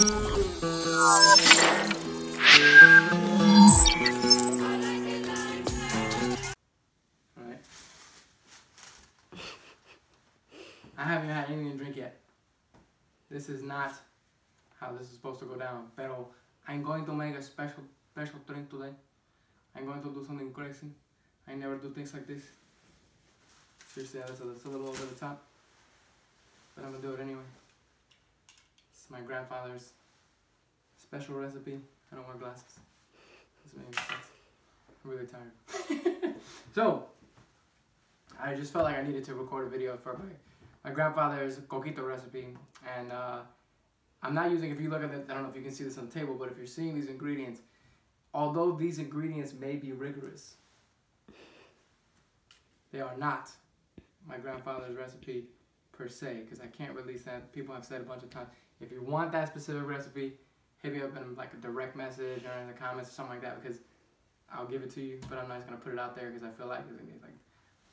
Alright. I haven't had anything to drink yet. This is not how this is supposed to go down. Pero I'm going to make a special drink today. I'm going to do something crazy. I never do things like this. Seriously, that's a little over the top. But I'm going to do it anyway. It's my grandfather's special recipe. I don't wear glasses. This makes sense. I'm really tired. So, I just felt like I needed to record a video for my grandfather's Coquito recipe. And I'm not using, if you look at it, I don't know if you can see this on the table, but if you're seeing these ingredients, although these ingredients may be rigorous, they are not my grandfather's recipe per se, because I can't release that. People have said a bunch of times, if you want that specific recipe, hit me up in like a direct message or in the comments or something like that, because I'll give it to you, but I'm not just going to put it out there because I feel like there's going to be like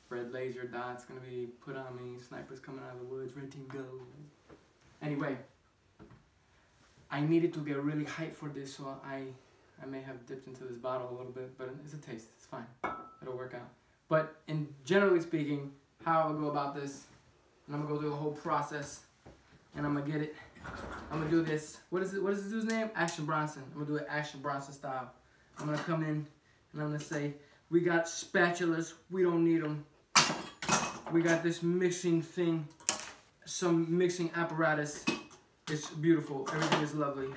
red laser dots going to be put on me, snipers coming out of the woods, red team go. Anyway, I needed to get really hyped for this, so I may have dipped into this bottle a little bit, but it's a taste. It's fine. It'll work out. But generally speaking, how I would go about this, and I'm going to go through the whole process, and I'm going to get it. I'm going to do this. What is this dude's name? Action Bronson. I'm going to do it Action Bronson style. I'm going to come in, and I'm going to say, we got spatulas. We don't need them. We got this mixing thing, some mixing apparatus. It's beautiful. Everything is lovely.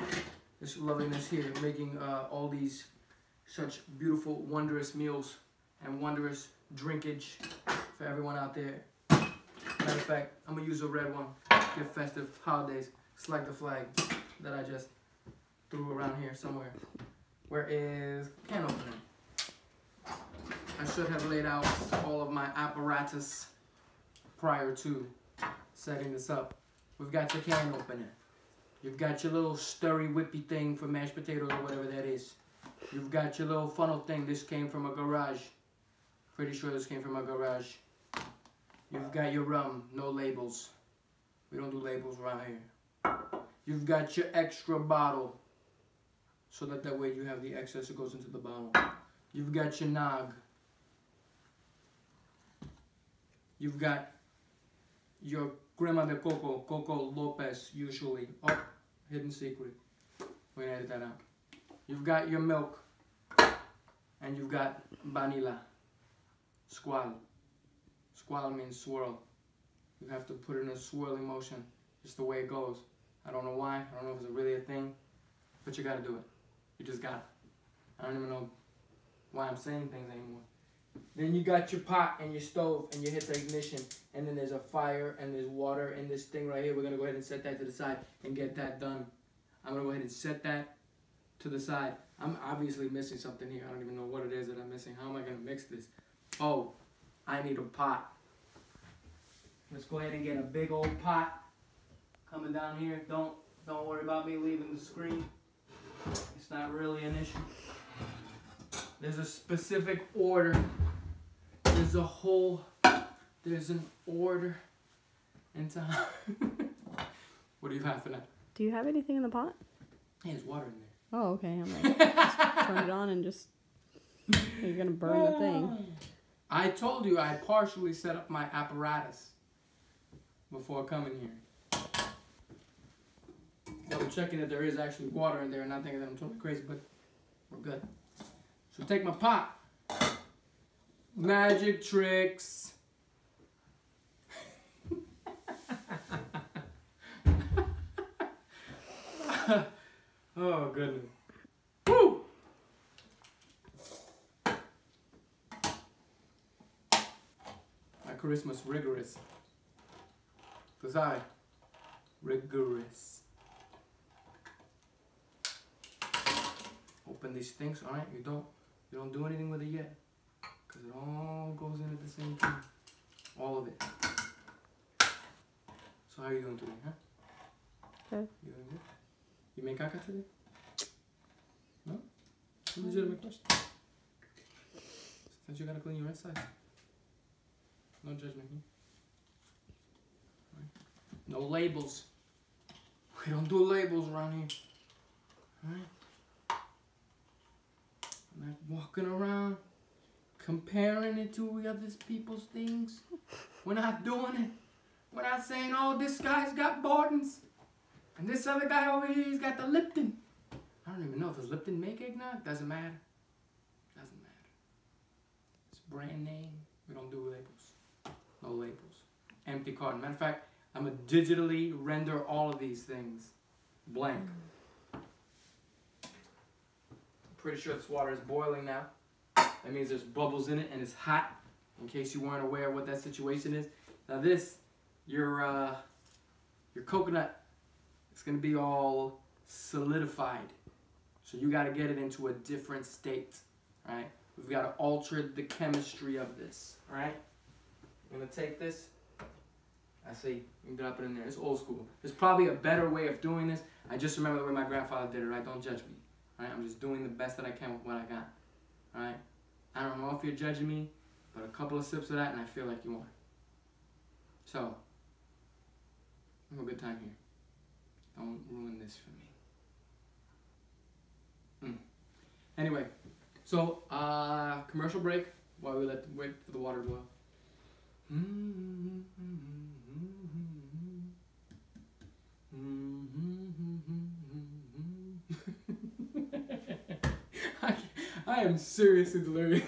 This loveliness here, making all these such beautiful, wondrous meals and wondrous drinkage for everyone out there. Matter of fact, I'm going to use a red one. Good festive holidays. It's like the flag that I just threw around here somewhere. Where is can opener? I should have laid out all of my apparatus prior to setting this up. We've got your can opener. You've got your little stirry whippy thing for mashed potatoes or whatever that is. You've got your little funnel thing. This came from a garage. Pretty sure this came from a garage. You've got your rum, no labels. We don't do labels around here. You've got your extra bottle, so that way you have the excess that goes into the bottle. You've got your nog. You've got your crema de coco, Coco Lopez, usually. Oh, hidden secret. We're gonna edit that out. You've got your milk, and you've got vanilla. Squal. Squal means swirl. You have to put it in a swirling motion. Just the way it goes. I don't know why. I don't know if it's really a thing, but you gotta do it. You just gotta. I don't even know why I'm saying things anymore. Then you got your pot and your stove, and you hit the ignition, and then there's a fire and there's water in this thing right here. We're gonna go ahead and set that to the side and get that done. I'm gonna go ahead and set that to the side. I'm obviously missing something here. I don't even know what it is that I'm missing. How am I gonna mix this? Oh, I need a pot. Let's go ahead and get a big old pot coming down here. Don't worry about me leaving the screen. It's not really an issue. There's a specific order. There's an order in time. What do you have for that? Do you have anything in the pot? Hey, there's water in there. Oh, okay. I'm like, just turn it on and just, you're going to burn the thing. I told you I partially set up my apparatus before coming here. Double checking that there is actually water in there and not thinking that I'm totally crazy, but we're good. So take my pot. Magic tricks. Oh, goodness. Woo! My Christmas rigorous. Because I rigorous. Open these things, alright? You don't do anything with it yet. Because it all goes in at the same time. All of it. So how are you doing today, huh? Good. You doing good? You make caca today? No? It's a legitimate question. Since you gotta clean your inside. No judgment here. Right. No labels. We don't do labels around here. Alright? I'm not walking around comparing it to other people's things. We're not doing it. We're not saying, oh, this guy's got Bordens. And this other guy over here, he's got the Lipton. I don't even know. Does Lipton make eggnog? Doesn't matter. Doesn't matter. It's brand name. We don't do labels. No labels. Empty carton. Matter of fact, I'm going to digitally render all of these things blank. I'm pretty sure this water is boiling now. That means there's bubbles in it and it's hot, in case you weren't aware of what that situation is. Now this, your coconut, it's going to be all solidified. So you got to get it into a different state, right? We've got to alter the chemistry of this, all right? I'm going to take this. I see, you can drop it in there. It's old school. There's probably a better way of doing this. I just remember the way my grandfather did it, right? Don't judge me, all right? I'm just doing the best that I can with what I got, all right? I don't know if you're judging me, but a couple of sips of that and I feel like you are. So, have a good time here. Don't ruin this for me. Anyway, so commercial break while we wait for the water to boil. I am seriously delirious.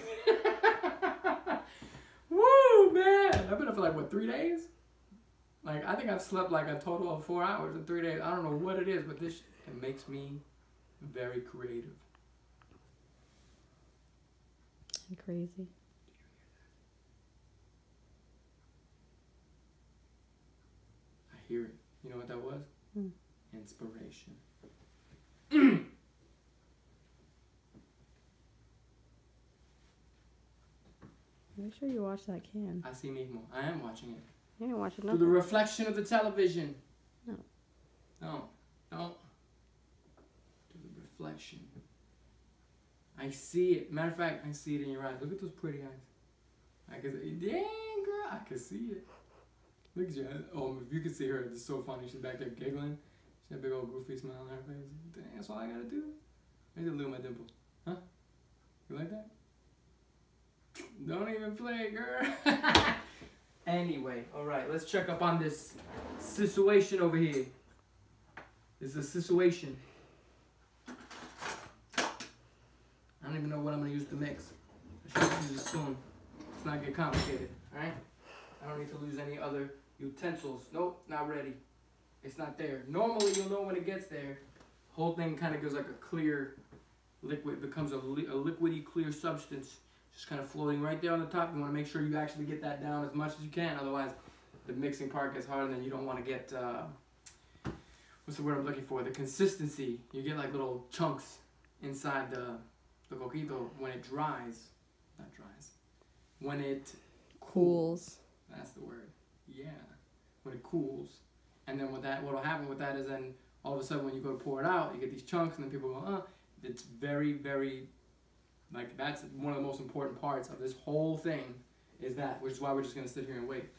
Woo, man! I've been up for like, what, 3 days? Like, I think I've slept like a total of 4 hours in 3 days. I don't know what it is, but this, it makes me very creative. And crazy. I hear it. You know what that was? Inspiration. Make sure you watch that can. Así mismo. I am watching it. You didn't watch it Through nothing. the reflection of the television. No. No. No. Through the reflection. I see it. Matter of fact, I see it in your eyes. Look at those pretty eyes. I can see, dang girl, I can see it. Look at your eyes. Oh, if you could see her, it's so funny. She's back there giggling. She had a big old goofy smile on her face. Dang, that's all I gotta do. Maybe a little my dimple. Huh? You like that? Don't even play, girl. Anyway, alright, let's check up on this situation over here. This is a situation. I don't even know what I'm going to use to mix. I should use a spoon. Let's not get complicated, alright? I don't need to lose any other utensils. Nope, not ready. It's not there. Normally, you'll know when it gets there. Whole thing kind of goes like a clear liquid, becomes a liquidy clear substance. Just kind of floating right there on the top. You want to make sure you actually get that down as much as you can. Otherwise, the mixing part gets harder, and then you don't want to get, what's the word I'm looking for? The consistency. You get like little chunks inside the coquito when it dries. Not dries. When it cools. That's the word. Yeah. When it cools. And then with that, what'll happen with that is then all of a sudden when you go to pour it out, you get these chunks, and then people go, it's very, very... Like, that's one of the most important parts of this whole thing, is that, which is why we're just going to sit here and wait.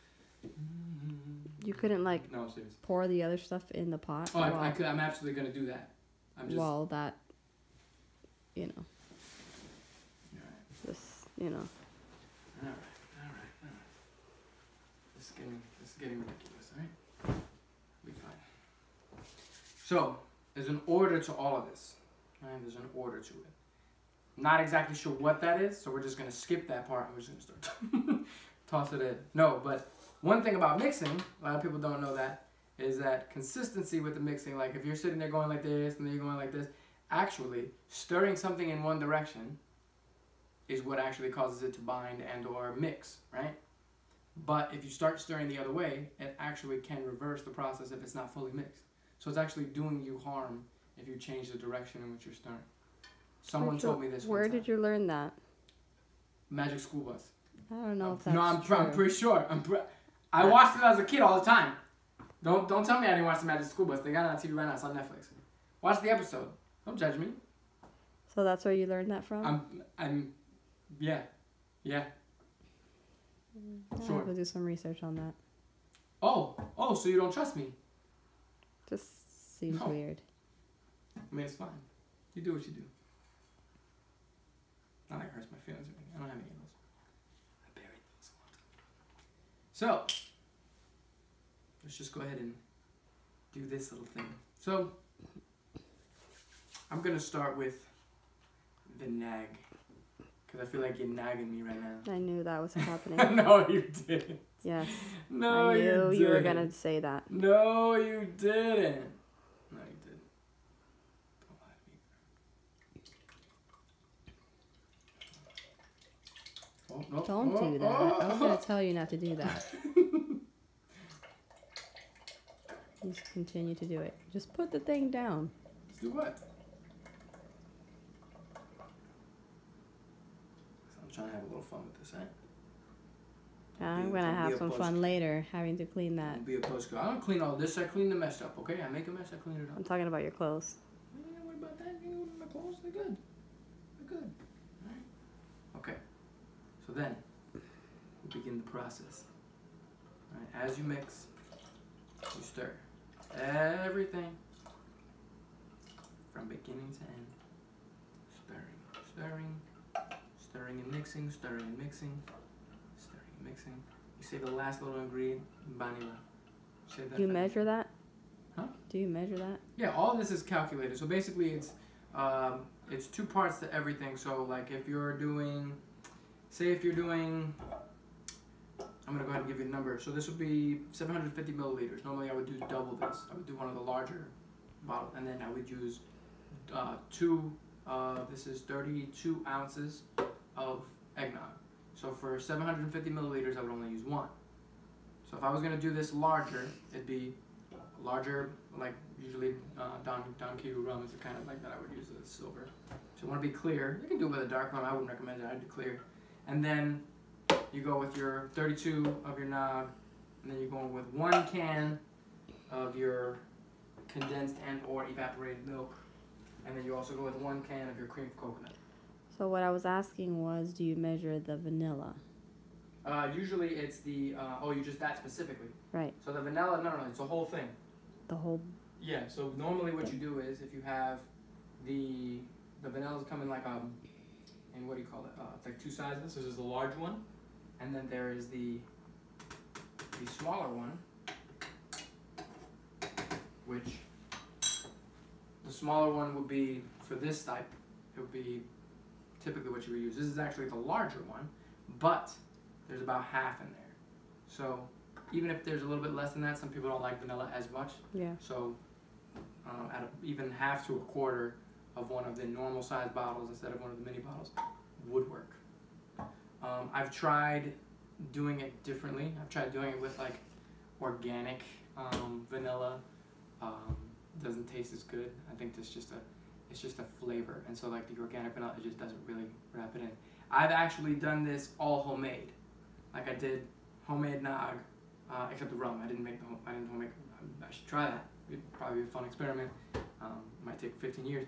You couldn't, like, no, I'm serious. Pour the other stuff in the pot? Oh, I could. I'm absolutely going to do that. I'm just... Well, that, you know. Alright. Just, you know. Alright. This is getting ridiculous, alright? We'll be fine. So, there's an order to all of this. Right? There's an order to it. Not exactly sure what that is, so we're just going to skip that part and we're just going to start toss it in. No, but one thing about mixing, a lot of people don't know that, is that consistency with the mixing, like if you're sitting there going like this and then you're going like this, actually stirring something in one direction is what actually causes it to bind and or mix, right? But if you start stirring the other way, it actually can reverse the process if it's not fully mixed. So it's actually doing you harm if you change the direction in which you're stirring. Someone told me this one Where time. did you learn that? Magic School Bus. I don't know if that's No, I'm true. pretty sure. I watched it as a kid all the time. Don't tell me I didn't watch the Magic School Bus. They got it on TV right now. It's on Netflix. Watch the episode. Don't judge me. So that's where you learned that from? Yeah. I'll Sure. have to do some research on that. Oh, so you don't trust me? Just seems No. weird. I mean, it's fine. You do what you do. Not like it hurts my feelings or anything. I don't have any of those. I buried those a long time. So, let's just go ahead and do this little thing. So, I'm going to start with the nag. Because I feel like you're nagging me right now. I knew that was happening. No, you didn't. Yes. No, I knew you didn't. you were going to say that. No, you didn't. No, you didn't. Don't lie to me. Oh, no. Don't do that. I was going to tell you not to do that. Just continue to do it. Just put the thing down. Let's do what? I'm trying to have a little fun with this, eh? I'm going to have some fun later having to clean that. Don't be a puss girl. I don't clean all this. I clean the mess up, okay? I make a mess, I clean it up. I'm talking about your clothes. Yeah, what about that? You know, my clothes, they're good. They're good. All right. Okay. So then, we'll begin the process. All right. As you mix, you stir everything from beginning to end. Stirring, stirring and mixing, stirring and mixing, stirring and mixing. You save the last little ingredient, vanilla. Save that. Do you measure that? Huh? Do you measure that? Yeah, all this is calculated. So basically, it's 2 parts to everything. So like if you're doing, say if you're doing, I'm gonna go ahead and give you a number. So this would be 750 milliliters. Normally I would do double this. I would do one of the larger bottles, and then I would use this is 32 ounces of eggnog. So for 750 milliliters, I would only use 1. So if I was gonna do this larger, it'd be larger, like usually Don Q rum is the kind of like that I would use the silver. So you want to be clear. You can do it with a dark rum. I wouldn't recommend it. I'd do clear. And then you go with your 32 of your nog, and then you're going with 1 can of your condensed and or evaporated milk, and then you also go with 1 can of your cream coconut. So what I was asking was, do you measure the vanilla? Usually it's the you just that specifically. Right. So the vanilla, no, it's the whole thing. The whole. Yeah. So normally what you do is if you have the vanillas come in like and what do you call it? It's like 2 sizes. So this is the large one, and then there is the smaller one, which the smaller one would be for this type. It would be typically what you would use. This is actually the larger one, but there's about half in there. So even if there's a little bit less than that, some people don't like vanilla as much. Yeah. So even half to a quarter of one of the normal size bottles instead of one of the mini bottles would work. I've tried doing it differently. I've tried doing it with like organic vanilla. Doesn't taste as good. I think it's just a flavor, and so like the organic vanilla, it just doesn't really wrap it in. I've actually done this all homemade. Like I did homemade nog, except the rum. I didn't homemade. I should try that. It'd probably be a fun experiment. Might take 15 years,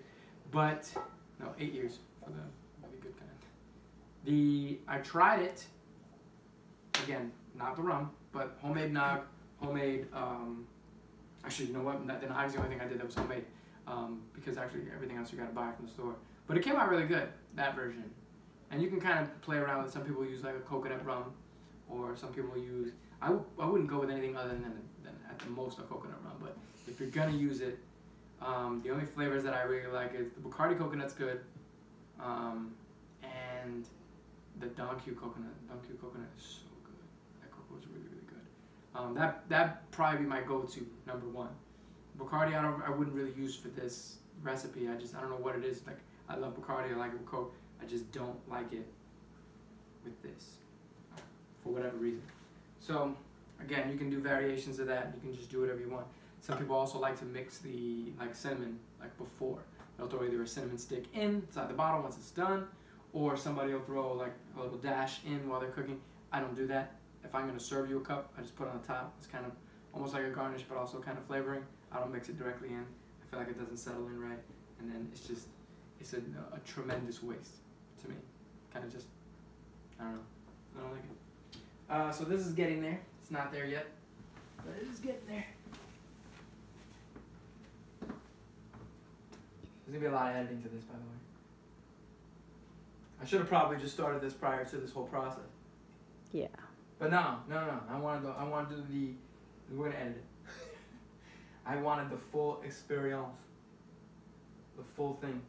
but no, 8 years for the really good kind. I tried it. Again, not the rum, but homemade nog, homemade. Actually, you know what? The nog is the only thing I did that was homemade. Because actually everything else you gotta buy from the store. But it came out really good, that version. And you can kind of play around with. Some people use like a coconut rum, or some people use. I wouldn't go with anything other than at the most a coconut rum. But if you're gonna use it, the only flavors that I really like is the Bacardi coconut's good, and the Don Q coconut. Don Q coconut is so good. That cocoa is really good. That probably be my go-to number 1. Bacardi, I wouldn't really use for this recipe. I don't know what it is. Like I love Bacardi, I like it with Coke. I just don't like it with this for whatever reason. So again, you can do variations of that. You can just do whatever you want. Some people also like to mix the cinnamon before. They'll throw either a cinnamon stick inside the bottle once it's done, or somebody will throw like a little dash in while they're cooking. I don't do that. If I'm gonna serve you a cup, I just put it on the top. It's kind of almost like a garnish, but also kind of flavoring. I don't mix it directly in. I feel like it doesn't settle in right, and then it's a tremendous waste to me. Kind of just, I don't know. I don't like it. So this is getting there. It's not there yet, but it is getting there. There's going to be a lot of editing to this, by the way. I should have probably just started this prior to this whole process. Yeah. But no. I wanted to do the... We're going to edit it. I wanted the full experience. The full thing.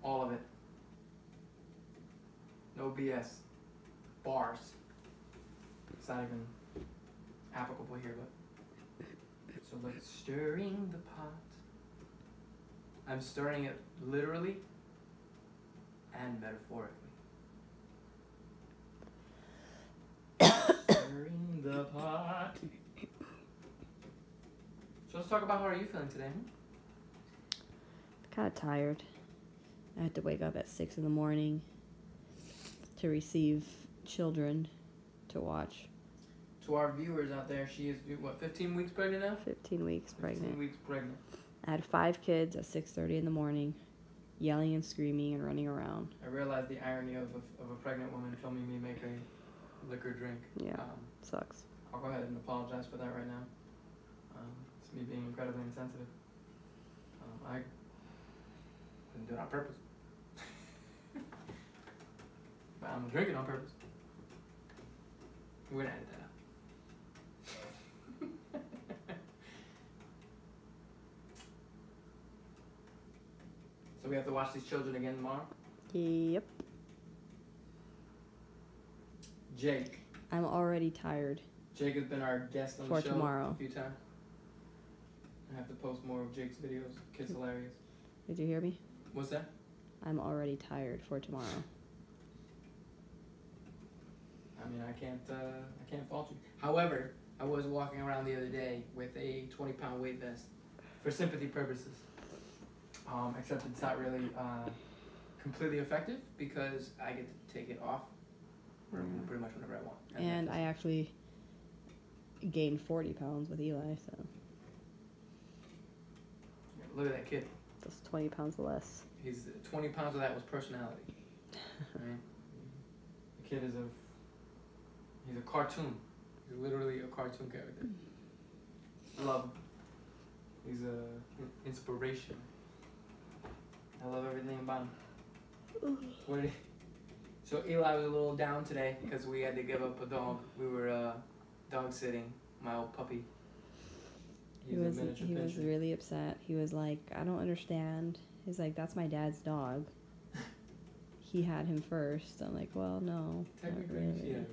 All of it. No BS. Bars. It's not even applicable here, but... So like stirring the pot. I'm stirring it literally and metaphorically. Stirring the pot. So let's talk about how are you feeling today? Kind of tired. I had to wake up at 6 in the morning to receive children to watch. To our viewers out there, she is, what, 15 weeks pregnant now? 15 weeks pregnant. 15 weeks pregnant. I had 5 kids at 6:30 in the morning, yelling and screaming and running around. I realized the irony of a pregnant woman filming me make a liquor drink. Yeah, sucks. I'll go ahead and apologize for that right now. It's me being incredibly insensitive. I didn't do it on purpose. But I'm drinking on purpose. We're gonna edit that out. So we have to watch these children again tomorrow? Yep. Jake. I'm already tired. Jake has been our guest on the show tomorrow. A few times. I have to post more of Jake's videos. Kid's hilarious. Did you hear me? What's that? I'm already tired for tomorrow. I mean, I can't fault you. However, I was walking around the other day with a 20-pound weight vest for sympathy purposes. Except it's not really completely effective because I get to take it off pretty much whenever I want. And I actually gained 40 pounds with Eli, so. Yeah, look at that kid. That's 20 pounds less. He's 20 pounds of that was personality. Right? The kid is he's a cartoon. He's literally a cartoon character. I love him. He's an inspiration. I love everything about him. So Eli was a little down today because we had to give up a dog. We were dog sitting my old puppy. He was really upset. He was like, I don't understand. He's like, that's my dad's dog. He had him first. I'm like, well, no. Technically, not really. Yeah.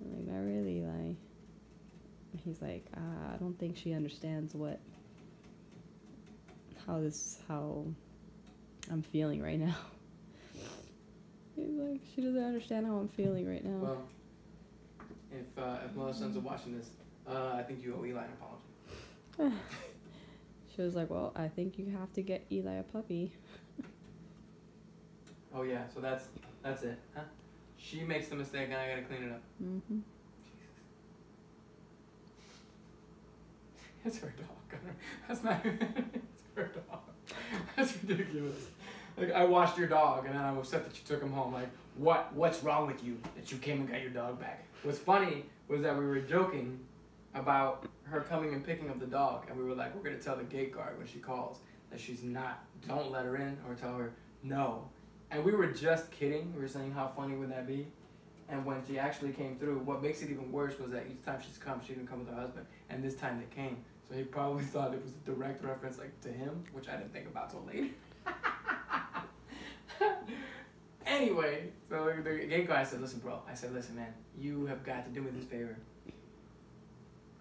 I'm like, not really, Eli. He's like, I don't think she understands how I'm feeling right now. He's like, she doesn't understand how I'm feeling right now. Well, if Melissa's sons are watching this, I think you owe Eli an apology. She was like, well, I think you have to get Eli a puppy. Oh yeah, so that's it, huh? She makes the mistake and I gotta clean it up. Mm-hmm. It's her dog. That's not. It's her dog. That's ridiculous. Like, I watched your dog and then I'm upset that you took him home. Like, what's wrong with you that you came and got your dog back? What's funny was that we were joking about her coming and picking up the dog, and we were like, we're gonna tell the gate guard when she calls that she's not. Don't let her in, or tell her no. And we were just kidding. We were saying how funny would that be. And when she actually came through, what makes it even worse was that each time she's come, she didn't come with her husband, and this time they came. So he probably thought it was a direct reference, like, to him, which I didn't think about till later. Anyway, so the gate guy said, listen, bro. I said, listen, man, you have got to do me this favor.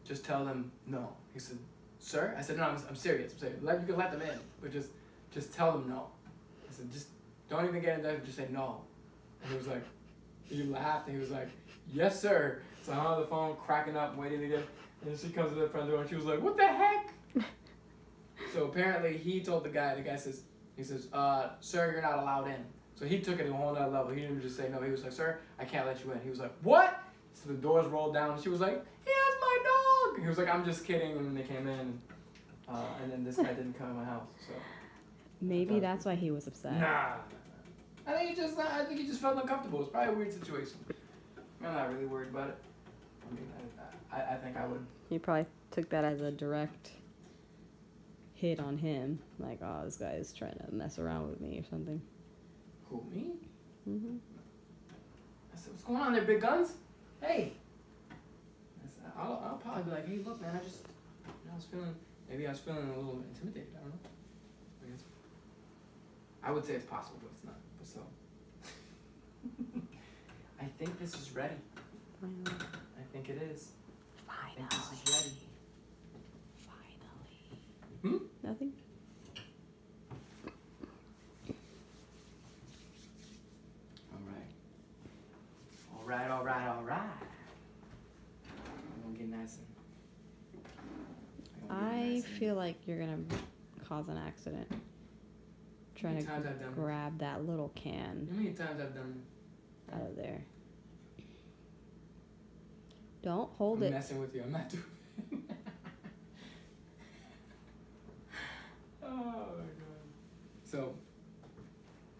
Just tell them no. He said, sir? I said, no, I'm serious. You can let them in, but just tell them no. I said, just don't even get in there, just say no. And he was like, he laughed, and he was like, yes, sir. So I'm on the phone, cracking up, waiting to get, and she comes to the front door, and she was like, what the heck? So apparently he told the guy says, sir, you're not allowed in. So he took it to a whole nother level. He didn't just say no. He was like, sir, I can't let you in. He was like, what? So the doors rolled down, and she was like, he has my dog. And he was like, I'm just kidding. And then they came in, and then this guy didn't come in my house. So maybe that's why he was upset. Nah. I think he just felt uncomfortable. It's probably a weird situation. I'm not really worried about it. I mean, I think I would. He probably took that as a direct hit on him. Like, oh, this guy is trying to mess around with me or something. Who, me? Mm-hmm. I said, what's going on there, big guns? Hey. I'll probably be like, hey, look, man, I was feeling a little intimidated. I don't know. I would say it's possible, but it's not. But so, I think this is ready. Finally. I think it is. Finally. I think this is ready. Finally. Nothing? All right. I'm gonna get nice I feel like you're gonna cause an accident. Trying to grab that little can. How many times I've done out of there? Don't hold it. I'm messing with you. I'm not doing it. Oh my god. So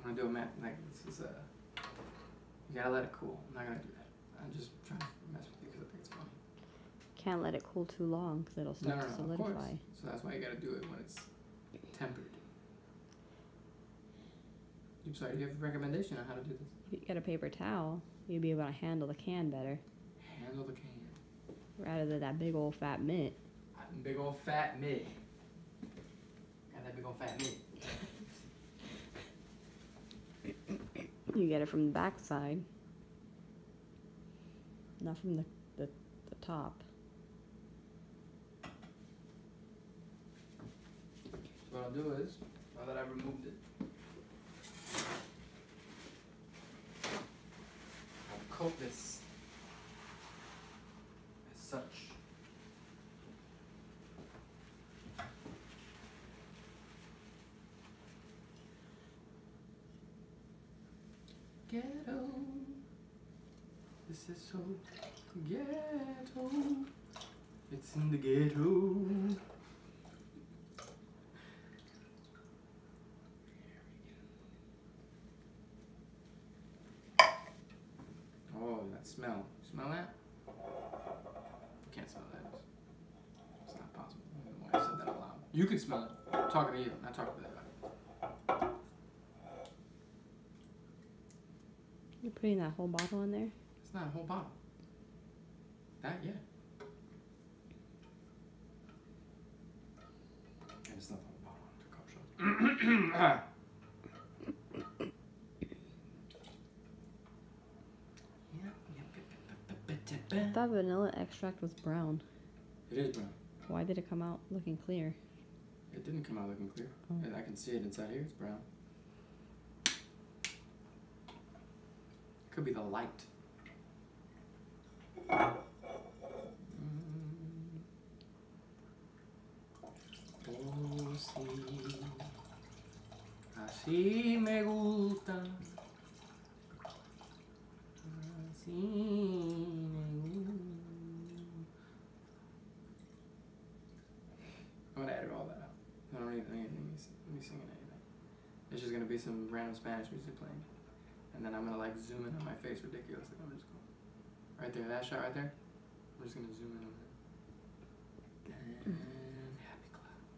I'm gonna do a mat like this is you gotta let it cool. I'm not gonna do that. I'm just trying to mess with you because I think it's funny. Can't let it cool too long because it'll start to solidify. Of course. So that's why you gotta do it when it's tempered. I'm sorry, do you have a recommendation on how to do this? If you get a paper towel, you'll be able to handle the can better. Handle the can. Rather than that big old fat mitt. Big old fat mitt. Got that big old fat mitt. You get it from the back side. Not from the top. So what I'll do is, now that I've removed it, I'll coat this as such. Ghetto. This is so ghetto. It's in the ghetto. Oh, that smell. Smell that? You can't smell that. It's not possible. I don't know why I said that out loud. You can smell it. I'm talking to you, not talking to that guy. You're putting that whole bottle in there? It's not a whole bottle. That, yeah. And it's not the whole bottle. It's a cup shot. I thought vanilla extract was brown. It is brown. Why did it come out looking clear? It didn't come out looking clear. Oh. And I can see it inside here. It's brown. Could be the light. Oh, sí. Así me gusta. Así me gusta. I'm gonna edit all that out. I don't need me singing anything. It's just gonna be some random Spanish music playing. And then I'm gonna like zoom in on my face ridiculously. I'm just going right there, that shot right there. I'm just gonna zoom in on that. And happy clouds.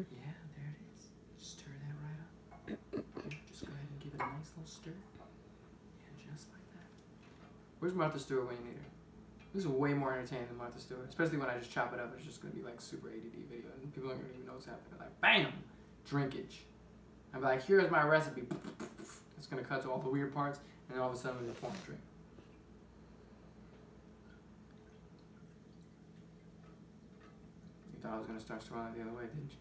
Yeah, there it is. Stir that right up. Here, just go ahead and give it a nice little stir. Yeah, just like that. Where's Martha Stewart when you need her? This is way more entertaining than Martha Stewart. Especially when I just chop it up. It's just gonna be like super ADD video, and people aren't gonna even know what's happening. Like, bam, drinkage. I'm like, here's my recipe. It's gonna cut to all the weird parts, and then all of a sudden we pour a drink. You thought I was gonna start swirling the other way, didn't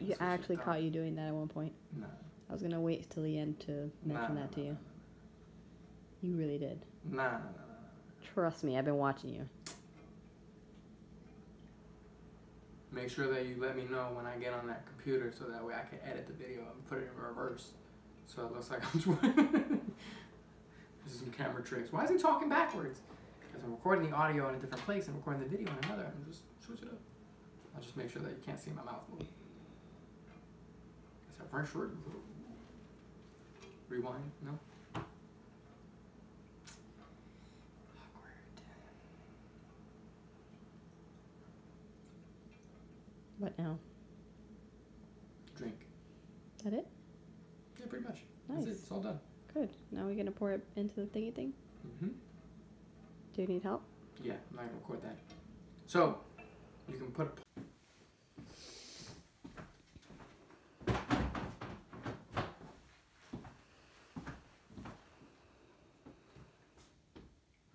you? I actually caught you doing that at one point. No. I was gonna wait till the end to mention that to you. You really did. Nah. Trust me, I've been watching you. Make sure that you let me know when I get on that computer so that way I can edit the video and put it in reverse. So it looks like I'm This is some camera tricks. Why is he talking backwards? Because I'm recording the audio in a different place and recording the video in another. And just switch it up. I'll just make sure that you can't see my mouth move. Is that French word? Rewind? No? What now? that it? Yeah, pretty much. Nice. That's it. It's all done. Good. Now we're going to pour it into the thingy thing? Mm-hmm. Do you need help? Yeah, I'm not going to record that. So, you can put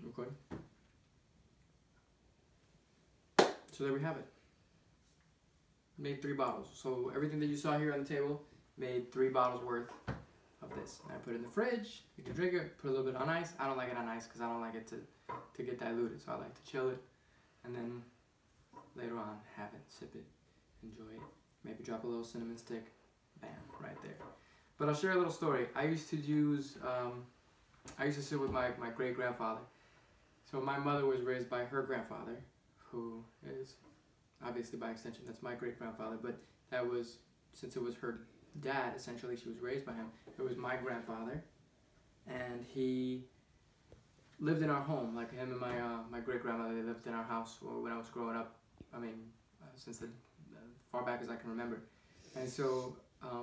recording. So there we have it. Made 3 bottles. So everything that you saw here on the table made 3 bottles worth of this. And I put it in the fridge. You can drink it. Put a little bit on ice. I don't like it on ice because I don't like it to get diluted. So I like to chill it, and then later on have it, sip it, enjoy it. Maybe drop a little cinnamon stick. Bam, right there. But I'll share a little story. I used to sit with my great grandfather. So my mother was raised by her grandfather, who is obviously by extension that's my great grandfather. But that was, since it was her dad, essentially she was raised by him. It was my grandfather, and he lived in our home. Like him and my great grandmother, they lived in our house when I was growing up. I mean, since the far back as I can remember. And so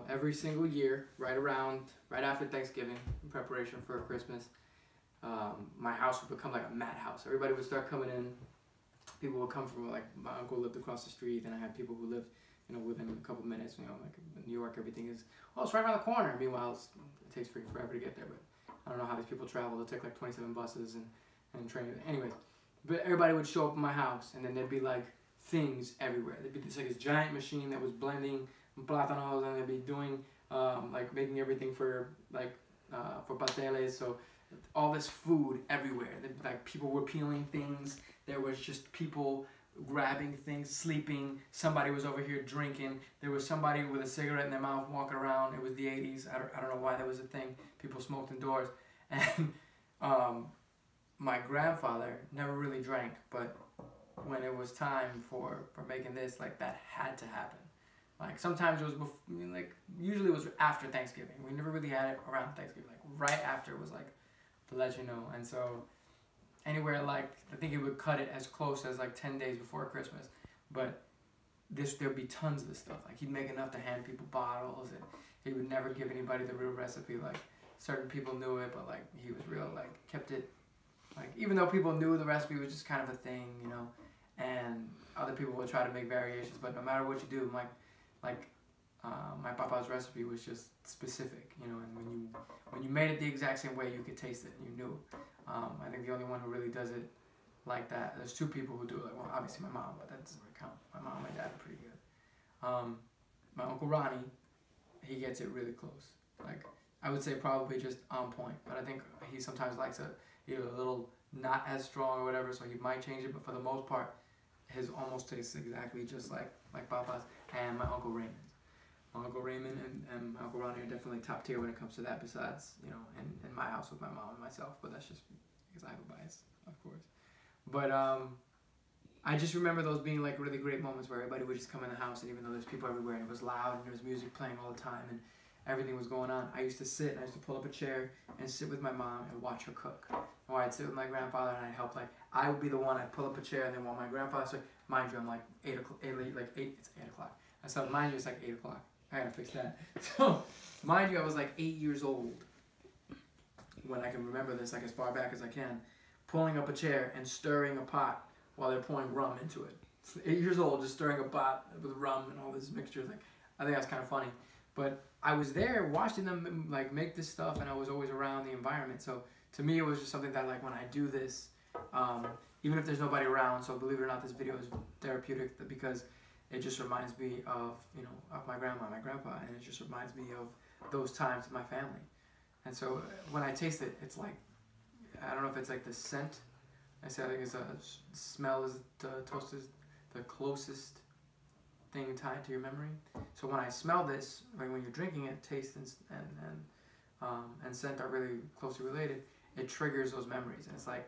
every single year, right after Thanksgiving, in preparation for Christmas, my house would become like a madhouse. Everybody would start coming in. People would come from, like, my uncle lived across the street, and I had people who lived, within a couple minutes. Like in New York, everything is, it's right around the corner. Meanwhile, it takes forever to get there, but I don't know how these people travel. They'll take like 27 buses and train. Anyways, but everybody would show up at my house, and then there'd be like things everywhere. There'd be this giant machine that was blending plátanos, and they'd be doing like making everything for pasteles. So all this food everywhere. Like people were peeling things. There was just people grabbing things, sleeping. Somebody was over here drinking. There was somebody with a cigarette in their mouth walking around. It was the 80s. I don't know why that was a thing. People smoked indoors. And my grandfather never really drank, but when it was time for making this, like, that had to happen. Like, sometimes it was usually it was after Thanksgiving. We never really had it around Thanksgiving. Like, right after it was like to let you know. And so anywhere, like, I think he would cut it as close as like 10 days before Christmas. But there'd be tons of this stuff. Like, he'd make enough to hand people bottles, and he would never give anybody the real recipe. Like, certain people knew it, but like he was real, like, kept it, like, even though people knew the recipe was just kind of a thing, and other people would try to make variations, but no matter what you do, my papa's recipe was just specific, and when you made it the exact same way, you could taste it and you knew. I think the only one who really does it like that, there's 2 people who do it. Like, well, obviously my mom, but that doesn't really count. My mom and my dad are pretty good. My Uncle Ronnie, he gets it really close. Like, I would say probably just on point, but I think he sometimes likes a little not as strong or whatever, so he might change it, but for the most part, his almost tastes exactly just like Papa's and my Uncle Raymond's. My Uncle Raymond and my Uncle Ronnie are definitely top tier when it comes to that, besides, in my house with my mom and myself, but that's just because I have a bias, of course. But I just remember those being like really great moments where everybody would just come in the house, and even though there's people everywhere and it was loud and there was music playing all the time and everything was going on, I used to pull up a chair and sit with my mom and watch her cook. Or I'd sit with my grandfather and I'd help, like, I would be the one, I'd pull up a chair, and then while my grandfather, so mind you, I'm like 8 o'clock, it's 8 o'clock. And so mind you, it's like 8 o'clock. I gotta fix that. So, mind you, I was like 8 years old when I can remember this, like, as far back as I can, pulling up a chair and stirring a pot while they're pouring rum into it. 8 years old, just stirring a pot with rum and all this mixture. Like, I think that's kind of funny. But I was there watching them, like, make this stuff, and I was always around the environment. So to me, it was just something that, like, when I do this, even if there's nobody around, so believe it or not, this video is therapeutic because it just reminds me of, of my grandma, my grandpa, and it just reminds me of those times with my family. And so when I taste it, it's like, I don't know if it's like the scent. I think it's smell is the closest thing tied to your memory. So when I smell this, like when you're drinking it, taste and scent are really closely related. It triggers those memories, and it's like,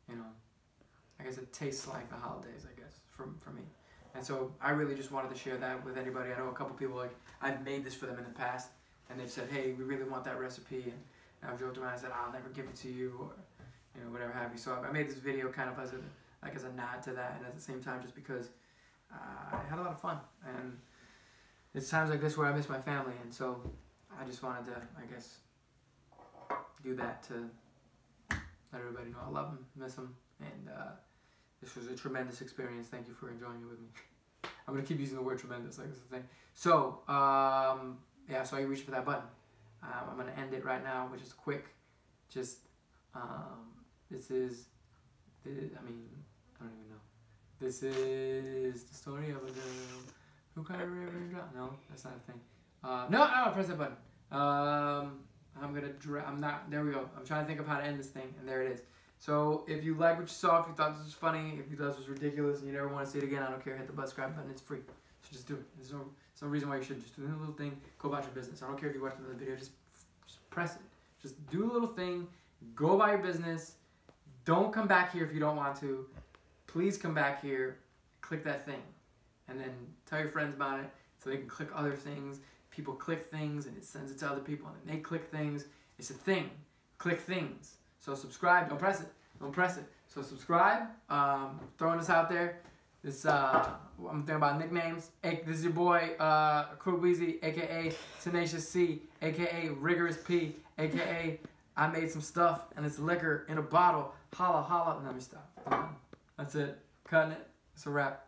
I guess it tastes like the holidays, I guess, for me. And so I really just wanted to share that with anybody. I know a couple people, like, I've made this for them in the past, and they've said, hey, we really want that recipe, and I've joked around and said, I'll never give it to you, or whatever have you. So I made this video kind of as a nod to that, and at the same time just because I had a lot of fun, and it's times like this where I miss my family, and so I just wanted to, I guess, do that to let everybody know I love them, miss them, and this was a tremendous experience. Thank you for enjoying it with me. I'm gonna keep using the word tremendous, like this is the thing. So yeah, so you reach for that button. I'm gonna end it right now, which is quick. Just this is, I mean, I don't even know. This is the story of a girl who cried a river and drowned. No, that's not a thing. No, press that button. I'm gonna there we go. I'm trying to think of how to end this thing, and there it is. So if you like what you saw, if you thought this was funny, if you thought this was ridiculous, and you never want to see it again, I don't care. Hit the subscribe button. It's free. So just do it. There's no reason why you shouldn't. Just do a little thing. Go about your business. I don't care if you watch another video. Just press it. Just do a little thing. Go about your business. Don't come back here if you don't want to. Please come back here. Click that thing, and then tell your friends about it so they can click other things. People click things, and it sends it to other people, and then they click things. It's a thing. Click things. So subscribe. Don't press it. Don't press it. So subscribe. Throwing this out there. This I'm thinking about nicknames. This is your boy Crook Weezy, aka Tenacious C, aka Rigorous P, aka I made some stuff and it's liquor in a bottle. Holla holla. Let me stop. That's it. Cutting it. It's a wrap.